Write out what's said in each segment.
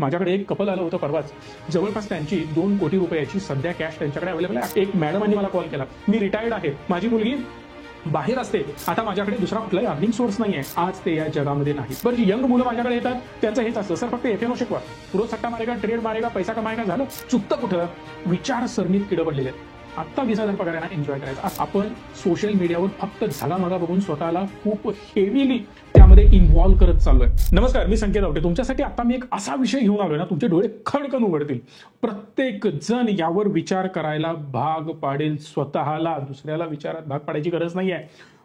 माझ्याकडे एक कपल आलं होतं परवाच. जवळपास त्यांची 2 कोटी रुपयाची सध्या कॅश त्यांच्याकडे अवेलेबल आहे. एक मॅडमांनी मला कॉल केला, मी रिटायर्ड आहे, माझी मुलगी बाहेर असते, आता माझ्याकडे दुसरा कुठलाही अर्निंग सोर्स नाहीये, आज ते या जगामध्ये नाही. बरं, जी यंग मुलं माझ्याकडे येतात त्यांचं हेच असतं, सर फक्त एफएनओ शिकवा, रोज सट्टा मारेगा, ट्रेड मारेगा, पैसा कमाएगा, झालं. चुकतं कुठं? विचारसरणीत किडं पडलेले आहेत. आत्ता 20,000 पगार आहे ना, एन्जॉय करायचा. आपण सोशल मीडियावर फक्त झागामागा बघून स्वतःला खूप हेवीली त्यामध्ये इन्व्हॉल्व करत चाललोय. नमस्कार, मी संकेत आवटे. तुमच्यासाठी आता मी एक असा विषय घेऊन आलोय ना, तुमचे डोळे खडकन उघडतील. प्रत्येक जण यावर विचार करायला भाग पाडेल स्वतःला, दुसऱ्याला विचारात भाग पाडायची गरज नाहीये.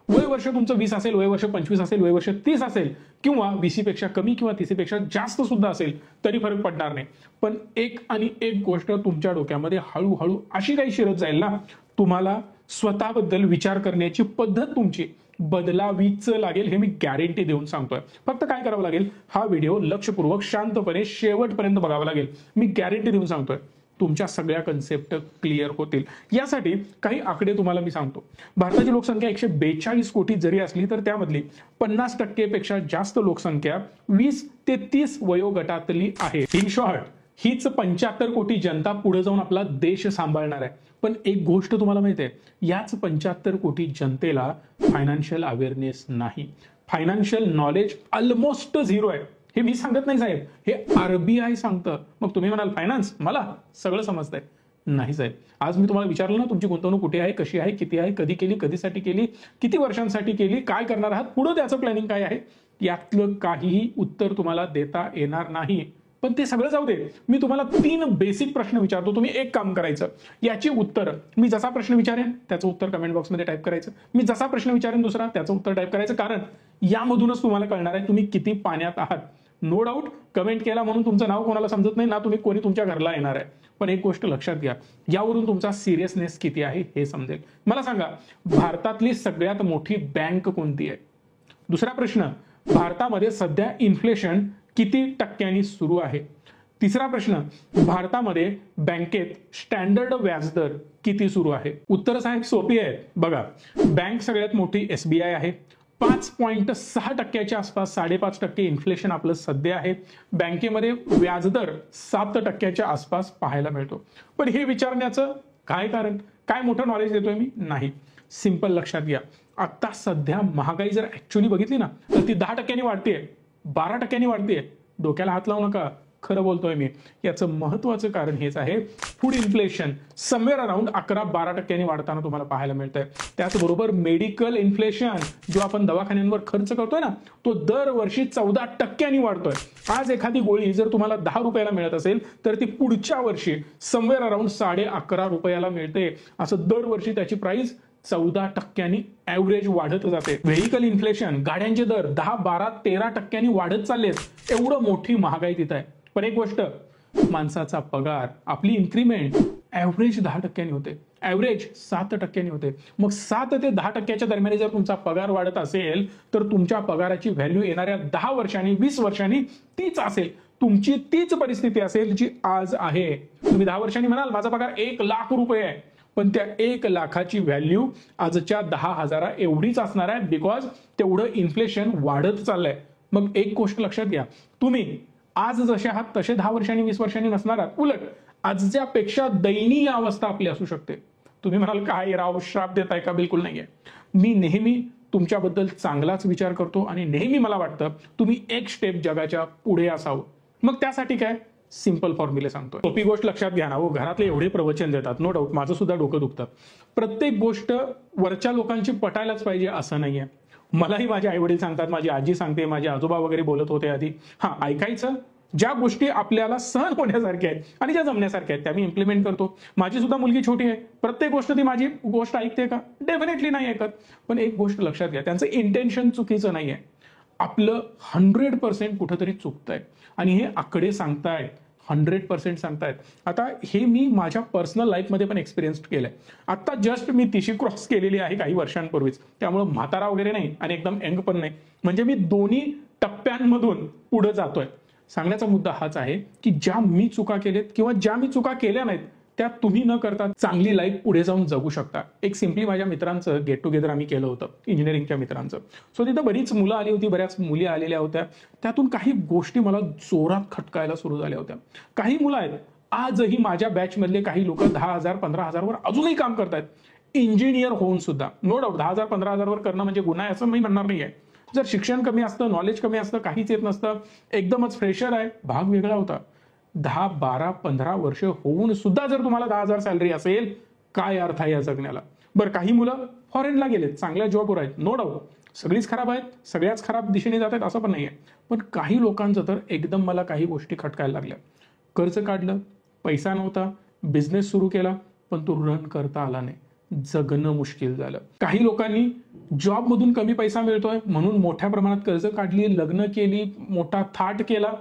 वय वर्ष तुमचं 20 असेल, वय वर्ष 25 असेल, वय वर्ष 30 असेल, किंवा 20 पेक्षा कमी किंवा 30 पेक्षा जास्त सुद्धा असेल, तरी फरक पडणार नाही. पण एक आणि एक गोष्ट तुमच्या डोक्यामध्ये हळूहळू अशी काही शिरत जाईल ना, तुम्हाला स्वतःबद्दल विचार करण्याची पद्धत तुमची बदलावीच लागेल, हे मी गॅरंटी देऊन सांगतोय. फक्त काय करावं लागेल, हा व्हिडिओ लक्षपूर्वक शांतपणे शेवटपर्यंत बघावा लागेल. मी गॅरंटी देऊन सांगतोय, तुमच्या सगळ्या कन्सेप्ट क्लिअर होतील. यासाठी काही आकडे तुम्हाला मी सांगतो. भारताची लोकसंख्या 142 कोटी जरी असली तर त्यामधली 50% पेक्षा जास्त लोकसंख्या 20 ते 30 वयोगटातली आहे. इन शॉर्ट, हीच 75 कोटी जनता पुढे जाऊन आपला देश सांभाळणार आहे. पण एक गोष्ट तुम्हाला माहिती आहे, याच 75 कोटी जनतेला फायनान्शियल अवेअरनेस नाही. फायनान्शियल नॉलेज ऑलमोस्ट झिरो आहे. हे मी सांगत नाही साहेब, हे RBI सांगतं. मग तुम्ही म्हणाल फायनान्स, मला सगळं समजतंय. नाही साहेब, आज मी तुम्हाला विचारलं ना, तुमची गुंतवणूक कुठे आहे, कशी आहे, किती आहे, कधी केली, कधीसाठी केली, किती वर्षांसाठी केली, काय करणार आहात, पुढे त्याचं प्लॅनिंग काय आहे, यातलं काहीही उत्तर तुम्हाला देता येणार नाही. पण ते सगळं जाऊ दे, मी तुम्हाला 3 बेसिक प्रश्न विचारतो. तुम्ही एक काम करायचं, याची उत्तर मी जसा प्रश्न विचारेन त्याचं उत्तर कमेंट बॉक्समध्ये टाईप करायचं. मी जसा प्रश्न विचारेन दुसरा त्याचं उत्तर टाईप करायचं. कारण यामधूनच तुम्हाला कळणार आहे तुम्ही किती पाण्यात आहात. नो डाऊट, कमेंट केला म्हणून तुमचं नाव कोणाला समजत नाही ना, तुम्ही कोणी तुमच्या घरला येणार आहे. पण एक गोष्ट लक्षात घ्या, यावरून तुमचा सिरियसनेस किती आहे हे समजेल. मला सांगा, भारतातली सगळ्यात मोठी बँक कोणती आहे? दुसरा प्रश्न, भारतामध्ये सध्या इन्फ्लेशन किती टक्क्यांनी सुरू आहे? तिसरा प्रश्न, भारतामध्ये बँकेत स्टँडर्ड व्याजदर किती सुरू आहे? उत्तर साहेब सोपी आहे. बघा, बँक सगळ्यात मोठी SBI आहे. 5.6% आसपास, 5.5% इन्फ्लेशन आपलं सध्या आहे. बँकेमध्ये व्याजदर 7% आसपास पाहायला मिळतो. पण हे विचारण्याचं काय कारण? काय मोठं नॉलेज देतोय मी? नाही. सिंपल लक्षात घ्या, आता सध्या महागाई जर ऍक्च्युअली बघितली ना, तर ती 10% वाढतेय, 12% वाढतेय. डोक्याला हात लावू नका, खरं बोलतोय मी. याचं महत्वाचं कारण हेच आहे, फूड इन्फ्लेशन समवेअर अराउंड 11-12% वाढताना तुम्हाला पाहायला मिळतंय. त्याचबरोबर मेडिकल इन्फ्लेशन, जो आपण दवाखान्यांवर खर्च करतोय ना, तो दरवर्षी 14% वाढतोय. आज एखादी गोळी जर तुम्हाला 10 रुपयाला मिळत असेल तर ती पुढच्या वर्षी समवेअर अराउंड 11.5 रुपयाला मिळते. असं दरवर्षी त्याची प्राइस 14% ऍव्हरेज वाढत जाते. व्हेइकल इन्फ्लेशन, गाड्यांचे दर 10, 12, 13% वाढत चाललेत. एवढं मोठी महागाई तिथं आहे. पण एक गोष्ट, माणसाचा पगार, आपली इन्क्रीमेंट ऍव्हरेज 10% होते, ऍव्हरेज 7% होते. मग 7 ते 10% दरम्यान जर तुमचा पगार वाढत असेल तर तुमच्या पगाराची व्हॅल्यू येणाऱ्या 10 वर्षांनी, 20 वर्षांनी तीच असेल. तुमची तीच परिस्थिती असेल जी आज आहे. तुम्ही 10 वर्षांनी म्हणाल माझा पगार 1 लाख रुपये आहे, पण त्या 1 लाखाची व्हॅल्यू आजच्या 10,000 एवढीच असणार आहे, बिकॉज तेवढं इन्फ्लेशन वाढत चाललंय. मग एक गोष्ट लक्षात घ्या, तुम्ही आज जसे आहात तसे 10 वर्षांनी, 20 वर्षांनी नसणार आहात. उलट आजच्यापेक्षा दयनीय अवस्था आपली असू शकते. तुम्ही म्हणाल काय राव, श्राप देताय का? बिलकुल नाहीये. मी नेहमी तुमच्याबद्दल चांगलाच विचार करतो आणि नेहमी मला वाटतं तुम्ही एक स्टेप जगाच्या पुढे असावं. मग त्यासाठी काय, सिंपल फॉर्म्युले सांगतो. सोपी गोष्ट लक्षात घ्या ना, हो घरातले एवढे प्रवचन देतात, नो डाऊट माझं सुद्धा डोकं दुखतं. प्रत्येक गोष्ट वरच्या लोकांची पटायलाच पाहिजे असं नाहीये. मलाही माझे आई वडील सांगतात, माझी आजी सांगते, माझे आजोबा वगैरे बोलत होते आधी. ऐकायचं, ज्या गोष्टी आपल्याला सहन होण्यासारख्या आहेत आणि ज्या जमण्यासारख्या आहेत त्या मी इम्प्लिमेंट करतो. माझी सुद्धा मुलगी छोटी आहे, प्रत्येक गोष्ट ती माझी गोष्ट ऐकते का? डेफिनेटली नाही ऐकत. पण एक गोष्ट लक्षात घ्या, त्यांचं इंटेन्शन चुकीचं नाहीये, आपलं 100% कुठंतरी चुकतंय आणि हे आकडे सांगतायत, 100% सांगतायत. आता हे मी माझ्या पर्सनल लाईफमध्ये पण एक्सपिरियन्स केलंय. आता जस्ट मी 30 क्रॉस केलेली आहे काही वर्षांपूर्वीच, त्यामुळे म्हातारा वगैरे नाही आणि एकदम यंग पण नाही. म्हणजे मी दोन्ही टप्प्यांमधून पुढे जातोय. सांगण्याचा मुद्दा हाच आहे की ज्या मी चुका केल्यात किंवा ज्या मी चुका केल्या नाहीत त्यात तुम्ही न करता चांगली लाईफ पुढे जाऊन जगू शकता. एक सिम्पली माझ्या मित्रांचं गेट टुगेदर आम्ही केलं होतं, इंजिनिअरिंगच्या मित्रांचं. सो तिथं बरीच मुलं आली होती, बऱ्याच मुली आलेल्या होत्या. त्यातून काही गोष्टी मला जोरात खटकायला सुरू झाल्या होत्या. काही मुलं आहेत आजही माझ्या बॅचमधले काही लोक 10,000 15,000 वर अजूनही काम करतायत, इंजिनियर होऊन सुद्धा. नो डाऊट 10,000 15,000 वर करणं म्हणजे गुन्हा आहे असं मी म्हणणार नाहीये. जर शिक्षण कमी असतं, नॉलेज कमी असतं, काहीच येत नसतं, एकदमच फ्रेशर आहे, भाग वेगळा होता. 10 12 15 वर्ष होऊन सुद्धा जर तुम्हाला 10,000 सॅलरी असेल, काय अर्थ आहे या जगण्याला? बरं, काही मुलं फॉरेनला गेलेत, चांगल्या जॉबवर आहेत, नो डाऊट. सगळीच खराब आहेत, सगळ्याच खराब दिशेने जात आहेत असं पण नाहीये. पण काही लोकांचं तर एकदम मला काही गोष्टी खटकायला लागल्या. कर्ज काढलं, पैसा नव्हता, बिझनेस सुरू केला, पण तो रन करता आला नाही, जगणं मुश्किल झालं. काही लोकांनी जॉबमधून कमी पैसा मिळतोय म्हणून मोठ्या प्रमाणात कर्ज काढली, लग्न केली, मोठा थाट केला.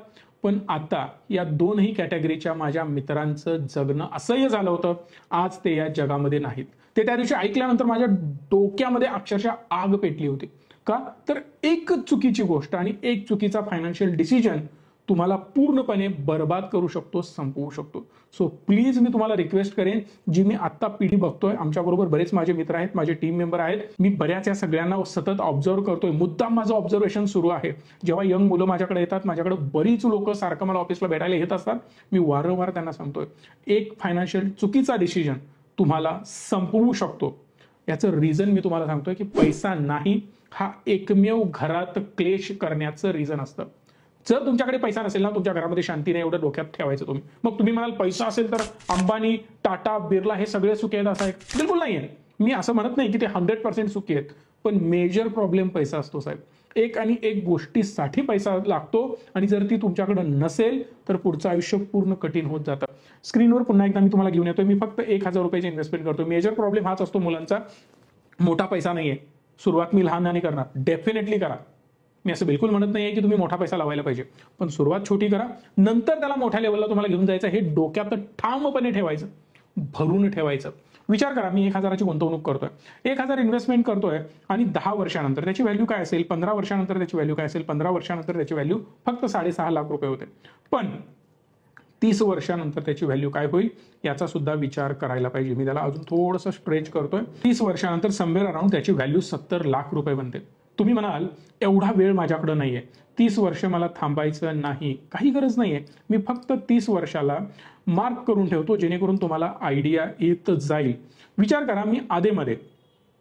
पण आता या दोनही कॅटेगरीच्या माझ्या मित्रांचं जगणं असह्य झालं होतं. आज ते या जगामध्ये नाहीत. ते त्या दिवशी ऐकल्यानंतर माझ्या डोक्यामध्ये अक्षरशः आग पेटली होती. का तर एक चुकीची गोष्ट आणि एक चुकीचा फायनान्शियल डिसिजन तुम्हाला पूर्णपणे बर्बाद करू शकतो, संपवू शकतो. सो प्लीज मी तुम्हाला रिक्वेस्ट करेन, जी मी आत्ता पिढी बघतोय, आमच्याबरोबर बरेच माझे मित्र आहेत, माझे टीम मेंबर आहेत, मी बऱ्याच या सगळ्यांना सतत ऑब्झर्व्ह करतोय. मुद्दाम माझं ऑब्झर्वेशन सुरू आहे. जेव्हा यंग मुलं माझ्याकडे येतात, माझ्याकडे बरीच लोक सारखं मला ऑफिसला भेटायला येत असतात, मी वारंवार त्यांना सांगतोय, एक फायनान्शियल चुकीचा डिसिजन तुम्हाला संपवू शकतो. याचं रिझन मी तुम्हाला सांगतोय की पैसा नाही हा एकमेव घरात क्लेश करण्याचं रिझन असतं. जर तुमच्याकडे पैसा नसेल ना, तुमच्या घरामध्ये शांती नाही, एवढं डोक्यात ठेवायचं तुम्ही. मग तुम्ही म्हणाल पैसा असेल तर अंबानी, टाटा, बिर्ला हे सगळे सुखी आहेत असं आहे? बिलकुल नाही आहे. मी असं म्हणत नाही की ते 100% सुखी आहेत, पण मेजर प्रॉब्लेम पैसा असतो साहेब. एक आणि एक गोष्टीसाठी पैसा लागतो आणि जर ती तुमच्याकडे नसेल तर पुढचं आयुष्य पूर्ण कठीण होत जातं. स्क्रीनवर पुन्हा एकदा मी तुम्हाला घेऊन येतोय. मी फक्त 1,000 रुपयाची इन्व्हेस्टमेंट करतो. मेजर प्रॉब्लेम हाच असतो मुलांचा, मोठा पैसा नाहीये. सुरुवात मी लहान करणार, डेफिनेटली करा. मी असं बिलकुल म्हणत नाहीये की तुम्ही मोठा पैसा लावायला पाहिजे, पण सुरुवात छोटी करा, नंतर त्याला मोठ्या लेवलला तुम्हाला घेऊन जायचं. हे डोक्यात ठामपणे ठेवायचं, भरून ठेवायचं. विचार करा, मी 1,000ची गुंतवणूक करतोय, 1,000 इन्व्हेस्टमेंट करतोय आणि 10 वर्षानंतर त्याची व्हॅल्यू काय असेल, 15 वर्षानंतर त्याची व्हॅल्यू काय असेल, 15 वर्षानंतर त्याची व्हॅल्यू फक्त 6.5 लाख रुपये होते. पण 30 वर्षानंतर त्याची व्हॅल्यू काय होईल याचा सुद्धा विचार करायला पाहिजे. मी त्याला अजून थोडंसं स्ट्रेच करतोय. 30 वर्षानंतर समवेअर अराउंड त्याची व्हॅल्यू 70 लाख रुपये बनते. तुम्ही म्हणाल एवढा वेळ माझ्याकडे नाहीये, 30 वर्ष मला थांबायचं नाही, काही गरज नाहीये. मी फक्त 30 वर्षाला मार्क करून ठेवतो जेणेकरून तुम्हाला आयडिया येत जाईल. विचार करा, मी आधेमध्ये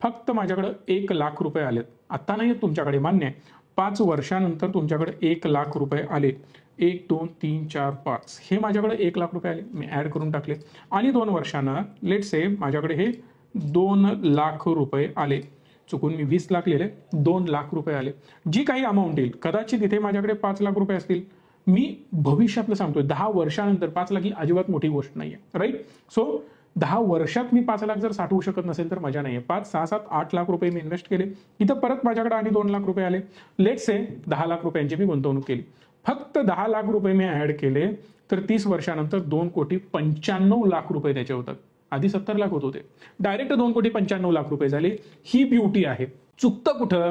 फक्त माझ्याकडे 1 लाख रुपये आलेत. आता नाही तुमच्याकडे, मान्य आहे. 5 वर्षानंतर तुमच्याकडे 1 लाख रुपये आले. 1 2 3 4 5 हे माझ्याकडे 1 लाख रुपये आले, मी ऍड करून टाकले. आणि 2 वर्षांना लेट से माझ्याकडे हे 2 लाख रुपये आले. चुकून मी 20 लाख लिहिले, 2 लाख रुपये आले. जी काही अमाऊंट येईल, कदाचित इथे माझ्याकडे 5 लाख रुपये असतील. मी भविष्यातलं सांगतोय, 10 वर्षानंतर 5 लाख ही अजिबात मोठी गोष्ट नाहीये, राईट? सो 10 वर्षात मी 5 लाख जर साठवू शकत नसेल तर मजा नाहीये. 5 6 7 8 लाख रुपये मी इन्व्हेस्ट केले, इथं परत माझ्याकडे आणि 2 लाख रुपये आले. लेट से 10 लाख रुपयांची मी गुंतवणूक केली. फक्त 10 लाख रुपये मी ऍड केले तर 30 वर्षानंतर 2,95,00,000 रुपये त्याचे होतात. आधी 70 लाख होत होते, डायरेक्ट 2,95,00,000 रुपये झाले. ही ब्युटी आहे. चुकतं कुठं?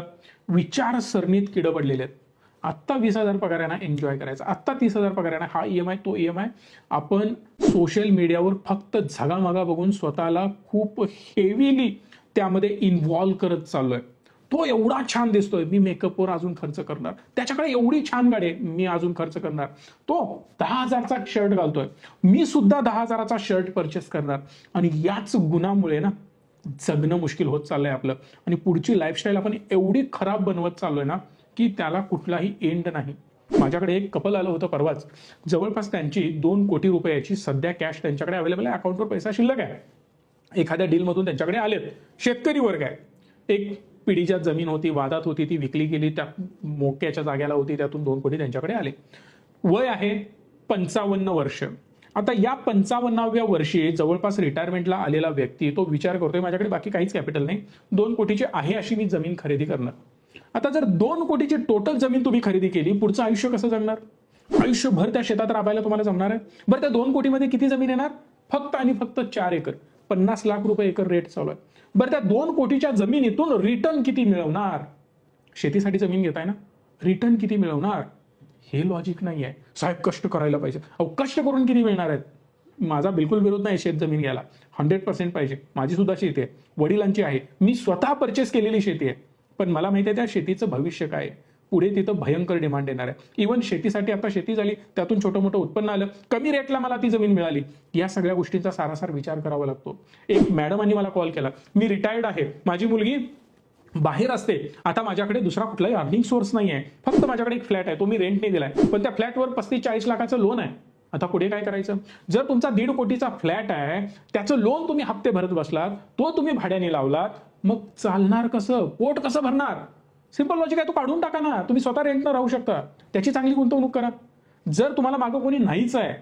विचारसरणीत किडं पडलेले आहेत. आत्ता 20,000 पगार आहे ना, एन्जॉय करायचा. आत्ता 30,000 पगार आहे ना, हा EMI तो EMI. आपण सोशल मीडियावर फक्त झगामगा बघून स्वतःला खूप हेवीली त्यामध्ये इन्व्हॉल्व करत चाललोय. तो एवढा छान दिसतोय, मी मेकअपवर अजून खर्च करणार. त्याच्याकडे एवढी छान गाडी आहे, मी अजून खर्च करणार. तो 10,000चा शर्ट घालतोय, मी सुद्धा 10,000चा शर्ट परचेस करणार. आणि याच गुणामुळे ना जगणं मुश्किल होत चाललंय आपलं. आणि पुढची लाईफस्टाईल आपण एवढी खराब बनवत चाललोय ना की त्याला कुठलाही एंड नाही. माझ्याकडे एक कपल आलं होतं परवाच. जवळपास त्यांची 2 कोटी रुपयाची सध्या कॅश त्यांच्याकडे अवेलेबल आहे, अकाउंटवर पैसा शिल्लक आहे. एखाद्या डीलमधून त्यांच्याकडे आलेत. शेतकरी वर्ग आहे. एक पिढीच्या जमीन होती, वादात होती, ती विकली गेली, त्या मोक्याच्या जाग्याला होती, त्यातून 2 कोटी त्यांच्याकडे आले. वय आहे 55 वर्ष. आता या 55व्या वर्षी जवळपास रिटायरमेंटला आलेला व्यक्ती तो विचार करतोय, माझ्याकडे बाकी काहीच कॅपिटल नाही, 2 कोटीची आहे अशी मी जमीन खरेदी करणार. आता जर 2 कोटीची टोटल जमीन तुम्ही खरेदी केली, पुढचं आयुष्य कसं जगणार? आयुष्यभर त्या शेतात राबायला तुम्हाला जमणार आहे? बरं, त्या 2 कोटीमध्ये किती जमीन येणार? फक्त आणि फक्त 4 एकर. 50 लाख रुपये एकर रेट चालू आहे. बरं, त्या 2 कोटीच्या जमिनीतून रिटर्न किती मिळवणार? शेतीसाठी जमीन घेताय ना, रिटर्न किती मिळवणार? हे लॉजिक नाही आहे. साहेब कष्ट करायला पाहिजे. अहो, कष्ट करून किती मिळणार आहेत? माझा बिलकुल विरोध नाही शेत जमीन घ्यायला, 100% पाहिजे. माझी सुद्धा शेती आहे, वडिलांची आहे, मी स्वतः परचेस केलेली शेती आहे. पण मला माहिती आहे त्या शेतीचं भविष्य काय आहे. पुढे तिथं भयंकर डिमांड येणार आहे. इव्हन शेतीसाठी आता शेती झाली, त्यातून छोटं मोठं उत्पन्न आलं, कमी रेटला मला ती जमीन मिळाली, या सगळ्या गोष्टींचा सारासार विचार करावा लागतो. एक मॅडमांनी मला कॉल केला, मी रिटायर्ड आहे, माझी मुलगी बाहेर असते, आता माझ्याकडे दुसरा कुठलाही अर्निंग सोर्स नाही आहे, फक्त माझ्याकडे एक फ्लॅट आहे, तो मी रेंटने दिलाय, पण त्या फ्लॅटवर 35-40 लाखाचं लोन आहे. आता पुढे काय करायचं? जर तुमचा 1.5 कोटीचा फ्लॅट आहे, त्याचं लोन तुम्ही हप्ते भरत बसलात, तो तुम्ही भाड्याने लावलात, मग चालणार कसं? पोट कसं भरणार? सिंपल लॉजिक आहे, तो काढून टाका ना, तुम्ही स्वतः रेंटनं राहू शकता, त्याची चांगली गुंतवणूक करा. जर तुम्हाला मागं कोणी नाहीच आहे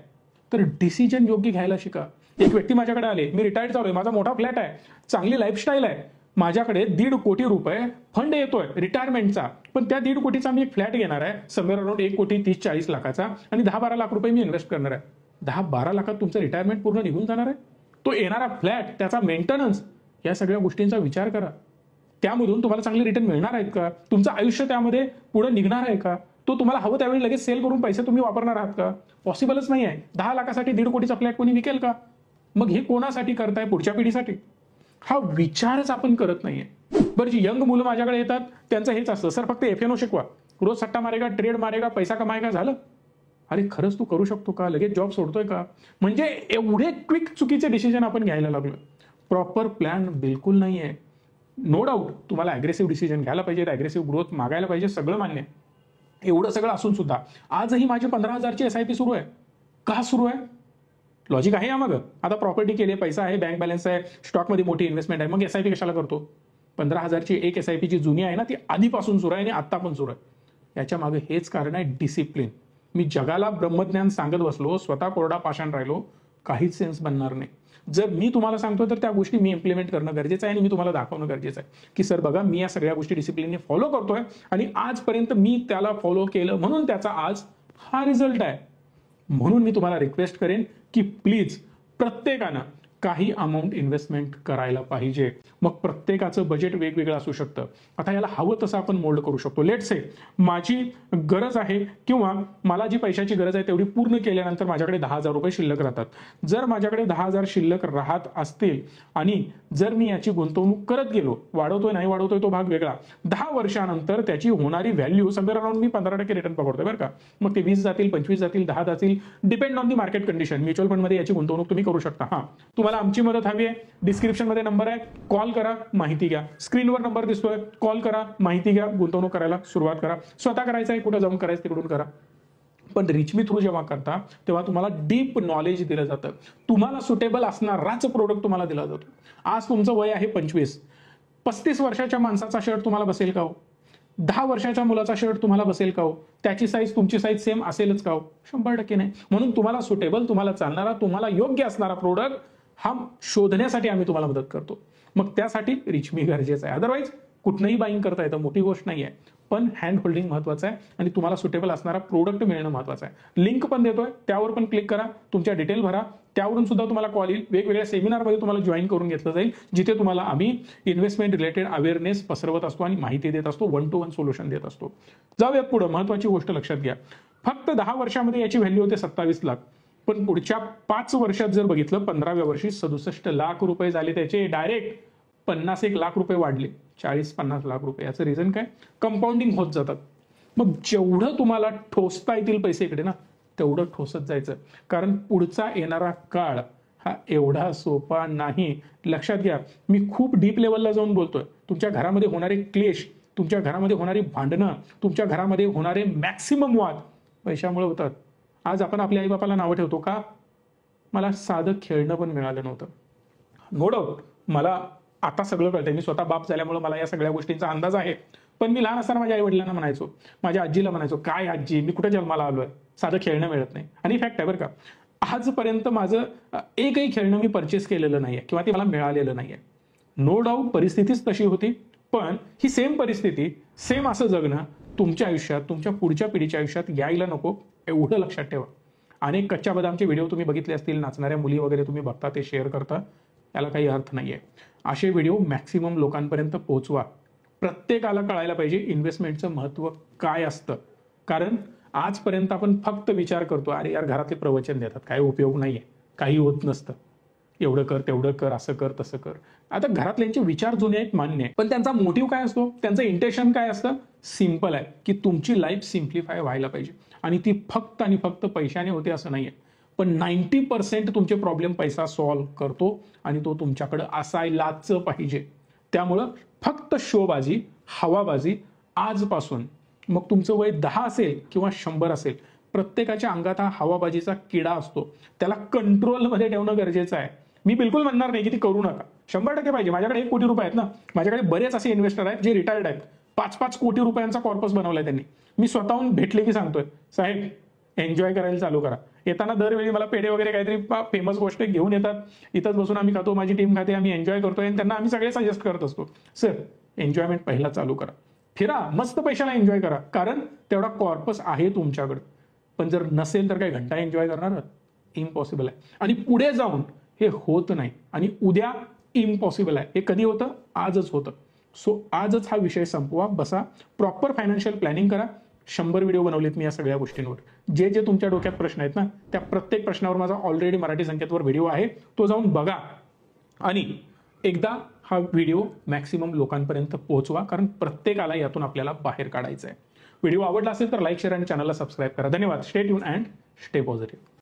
तर डिसिजन योग्य घ्यायला शिका. एक व्यक्ती माझ्याकडे आले, मी रिटायर्ड झालोय, माझा मोठा फ्लॅट आहे, चांगली लाईफस्टाईल आहे, माझ्याकडे 1.5 कोटी रुपये फंड येतोय रिटायरमेंटचा, पण त्या 1.5 कोटीचा मी एक फ्लॅट घेणार आहे, समवेअर अराउंड 1,30,40 लाखाचा, आणि 10-12 लाख रुपये मी इन्व्हेस्ट करणार आहे. 10-12 लाखात तुमचं रिटायरमेंट पूर्ण निघून जाणार आहे. तो येणारा फ्लॅट, त्याचा मेंटेनन्स, या सगळ्या गोष्टींचा विचार करा. त्यामधून तुम्हाला चांगले रिटर्न मिळणार आहेत का? तुमचं आयुष्य त्यामध्ये पुढे निघणार आहे का? तो तुम्हाला हवं त्यावेळी लगेच सेल करून पैसे तुम्ही वापरणार आहात का? पॉसिबलच नाही आहे. 10 लाखासाठी 1.5 कोटीचा फ्लॅट कोणी विकेल का? मग हे कोणासाठी करताय? पुढच्या पिढीसाठी? हा विचारच आपण करत नाहीये. बरं, जी यंग मुलं माझ्याकडे येतात त्यांचं हेच असतं, सर फक्त FNO शिकवा, रोज सट्टा मारेगा, ट्रेड मारेगा, पैसा कमाएगा, झालं. अरे खरंच तू करू शकतो का? लगेच जॉब सोडतोय का? म्हणजे एवढे क्विक चुकीचे डिसिजन आपण घ्यायला लागलो. प्रॉपर प्लॅन बिलकुल नाहीये. नो डाऊट तुम्हाला अग्रेसिव्ह डिसिजन घ्यायला पाहिजे, अग्रेसिव्ह ग्रोथ मागायला पाहिजे, सगळं मान्य. एवढं सगळं असून सुद्धा आजही माझी 15,000ची SIP सुरू आहे. का सुरू आहे? लॉजिक आहे यामागं. आता प्रॉपर्टी केली, पैसा आहे, बँक बॅलन्स आहे, स्टॉकमध्ये मोठी इन्व्हेस्टमेंट आहे, मग SIP कशाला करतो? 15,000ची एक SIP जी जुनी आहे ना, ती आधीपासून सुरू आहे आणि आत्ता पण सुरू आहे. याच्या मागे हेच कारण आहे, डिसिप्लिन. मी जगाला ब्रह्मज्ञान सांगत बसलो, स्वतः कोरडा पाषाण राहिलो, काहीच सेन्स बनणार नाही. जर मी तुम्हाला सांगतो तर त्या गोष्टी मी इम्प्लिमेंट करणं गरजेचं आहे आणि मी तुम्हाला दाखवणं गरजेचं आहे की सर बघा, मी या सगळ्या गोष्टी डिसिप्लिनने फॉलो करतोय आणि आजपर्यंत मी त्याला फॉलो केलं म्हणून त्याचा आज हा रिझल्ट आहे. म्हणून मी तुम्हाला रिक्वेस्ट करेन की प्लीज प्रत्येकानं काही अमाऊंट इन्व्हेस्टमेंट करायला पाहिजे. मग प्रत्येकाचं बजेट वेगवेगळं असू शकतं. आता याला हवं तसं आपण मोल्ड करू शकतो. लेट्स से माझी गरज आहे किंवा मला जी पैशाची गरज आहे तेवढी पूर्ण केल्यानंतर माझ्याकडे 10,000 रुपये शिल्लक राहतात. जर माझ्याकडे 10,000 शिल्लक राहत असतील आणि जर मी याची गुंतवणूक करत गेलो, वाढवतोय नाही वाढवतोय तो भाग वेगळा, 10 वर्षानंतर त्याची होणारी व्हॅल्यू समवेअर अराउंड मी 15% रिटर्न पकडतोय बरं का. मग ते 20 जातील, 25 जातील, 10 जातील, depend on the market condition. Mutual फंडमध्ये याची गुंतवणूक तुम्ही करू शकता. हा, तुम्हाला आमची मदत हवी आहे, डिस्क्रिप्शन मध्ये नंबर आहे, कॉल करा, माहिती घ्या. स्क्रीनवर नंबर दिसतोय, कॉल करा, माहिती घ्या, गुंतवणूक करायला सुरुवात करा. स्वतः करायचं आहे, कुठं जाऊन करायचं तिकडून करा. पण रिचमी थ्रू जेव्हा करता तेव्हा तुम्हाला डीप नॉलेज दिलं जातं. तुम्हाला सुटेबल असणाराच प्रोडक्ट तुम्हाला दिला जातो. आज तुमचं वय आहे 25, 35 वर्षाच्या माणसाचा शर्ट तुम्हाला बसेल का हो? 10 वर्षाच्या मुलाचा शर्ट तुम्हाला बसेल का हो? त्याची साईज तुमची साईज सेम असेलच का हो? 100% नाही. म्हणून तुम्हाला सुटेबल, तुम्हाला चालणारा, तुम्हाला योग्य असणारा प्रोडक्ट हा शोधण्यासाठी आम्ही तुम्हाला मदत करतो. मग त्यासाठी रिचमी गरजेचं आहे. अदरवाईज कुठनंही बाईंग करता येतं, मोठी गोष्ट नाही आहे. पण हँड होल्डिंग महत्वाचं आहे आणि तुम्हाला सुटेबल असणारा प्रोडक्ट मिळणं महत्वाचं आहे. लिंक पण देतोय, त्यावर पण क्लिक करा, तुमच्या डिटेल भरा, त्यावरून सुद्धा तुम्हाला कॉल येईल. वेगवेगळ्या सेमिनारमध्ये तुम्हाला जॉईन करून घेतलं जाईल, जिथे तुम्हाला आम्ही इन्व्हेस्टमेंट रिलेटेड अवेअरनेस पसरवत असतो आणि माहिती देत असतो, 1-to-1 सोल्युशन देत असतो. जाऊयात पुढे. महत्वाची गोष्ट लक्षात घ्या, फक्त 10 वर्षामध्ये याची व्हॅल्यू होते 27 लाख, पण पुढच्या 5 वर्षात जर बघितलं, 15व्या वर्षी 67 लाख रुपये झाले त्याचे. डायरेक्ट 51 लाख रुपये वाढले, 40-50 लाख रुपये. याचं रिझन काय? कंपाऊंडिंग होत जातात. मग जेवढं तुम्हाला ठोसता येतील पैसे इकडे ना, तेवढं ठोसत जायचं, कारण पुढचा येणारा काळ हा एवढा सोपा नाही. लक्षात घ्या, मी खूप डीप लेवलला जाऊन बोलतोय. तुमच्या घरामध्ये होणारे क्लेश, तुमच्या घरामध्ये होणारी भांडणं, तुमच्या घरामध्ये होणारे मॅक्सिमम वाद पैशामुळे होतात. आज आपण आपल्या आईबापाला नावं ठेवतो का? मला साधं खेळणं पण मिळालं नव्हतं. नो डाऊट मला आता सगळं कळतंय, मी स्वतः बाप झाल्यामुळे मला या सगळ्या गोष्टींचा अंदाज आहे. पण मी लहान असताना माझ्या आई वडिलांना म्हणायचो, माझ्या आजीला म्हणायचो, काय आजी, मी कुठे जन्माला आलोय, साधं खेळणं मिळत नाही. आणि फॅक्ट आहे बरं का, आजपर्यंत माझं एकही खेळणं मी परचेस केलेलं नाहीये किंवा ते मला मिळालेलं नाहीये. नो डाऊट परिस्थितीच तशी होती, पण ही सेम परिस्थिती, सेम असं जगणं तुमच्या आयुष्यात, तुमच्या पुढच्या पिढीच्या आयुष्यात यायला नको, एवढं लक्षात ठेवा. अनेक कच्च्या बदामचे व्हिडिओ तुम्ही बघितले असतील, नाचणाऱ्या मुली वगैरे तुम्ही बघता, ते शेअर करता, याला काही अर्थ नाहीये. असे व्हिडिओ मॅक्सिमम लोकांपर्यंत पोहोचवा. प्रत्येकाला कळायला पाहिजे इन्व्हेस्टमेंटचं महत्त्व काय असतं. कारण आजपर्यंत आपण फक्त विचार करतो, अरे यार घरातले प्रवचन देतात, काय उपयोग नाहीये. काही होत नसतं. एवढं कर, तेवढं कर, असं कर, तसं कर. आता घरातल्यांचे विचार जुने आहेत, मान्य आहे, पण त्यांचा मोटिव्ह काय असतो, त्यांचं इंटेन्शन काय असतं? सिम्पल आहे की तुमची लाईफ सिम्प्लिफाय व्हायला पाहिजे, आणि ती फक्त आणि फक्त पैशाने होते असं नाहीये. पण 90% तुमचे प्रॉब्लेम पैसा सॉल्व्ह करतो, आणि तो तुमच्याकडे असायलाच पाहिजे. त्यामुळं फक्त शोबाजी, हवाबाजी आजपासून, मग तुमचं वय 10 असेल किंवा 100 असेल, प्रत्येकाच्या अंगात हा हवाबाजीचा किडा असतो. त्याला कंट्रोलमध्ये ठेवणं गरजेचं आहे. मी बिलकुल म्हणणार नाही की ती करू नका, 100% पाहिजे. माझ्याकडे 1 कोटी रुपये आहेत ना, माझ्याकडे बरेच असे इन्व्हेस्टर आहेत जे रिटायर्ड आहेत, 5-5 कोटी रुपयांचा कॉर्पस बनवलाय त्यांनी. मी स्वतःहून भेटले की सांगतोय, साहेब एन्जॉय करायला चालू करा. येताना दरवेळी मला पेढे वगैरे काहीतरी फेमस गोष्ट घेऊन येतात, इथंच बसून आम्ही खातो, माझी टीम खाते, आम्ही एन्जॉय करतोय, आणि त्यांना आम्ही सगळे सजेस्ट करत असतो, सर एन्जॉयमेंट पहिला चालू करा, फिरा, मस्त पैशाला एन्जॉय करा, कारण तेवढा कॉर्पस आहे तुमच्याकडे. पण जर नसेल तर काय घंटा एन्जॉय करणार? इम्पॉसिबल आहे. आणि पुढे जाऊन हे होत नाही, आणि उद्या इम्पॉसिबल आहे. हे कधी होतं? आजच होतं. सो आजच हा विषय संपवा, बसा, प्रॉपर फायनान्शियल प्लॅनिंग करा. 100 व्हिडिओ बनवलेत मी या सगळ्या गोष्टींवर. जे जे तुमच्या डोक्यात प्रश्न आहेत ना, त्या प्रत्येक प्रश्नावर माझा ऑलरेडी मराठी संकेतवर व्हिडिओ आहे, तो जाऊन बघा. आणि एकदा हा व्हिडिओ मॅक्सिमम लोकांपर्यंत पोहोचवा, कारण प्रत्येकाला यातून आपल्याला बाहेर काढायचं आहे. व्हिडिओ आवडला असेल तर लाईक, शेअर आणि चॅनलला सबस्क्राईब करा. धन्यवाद. Stay tune and stay positive.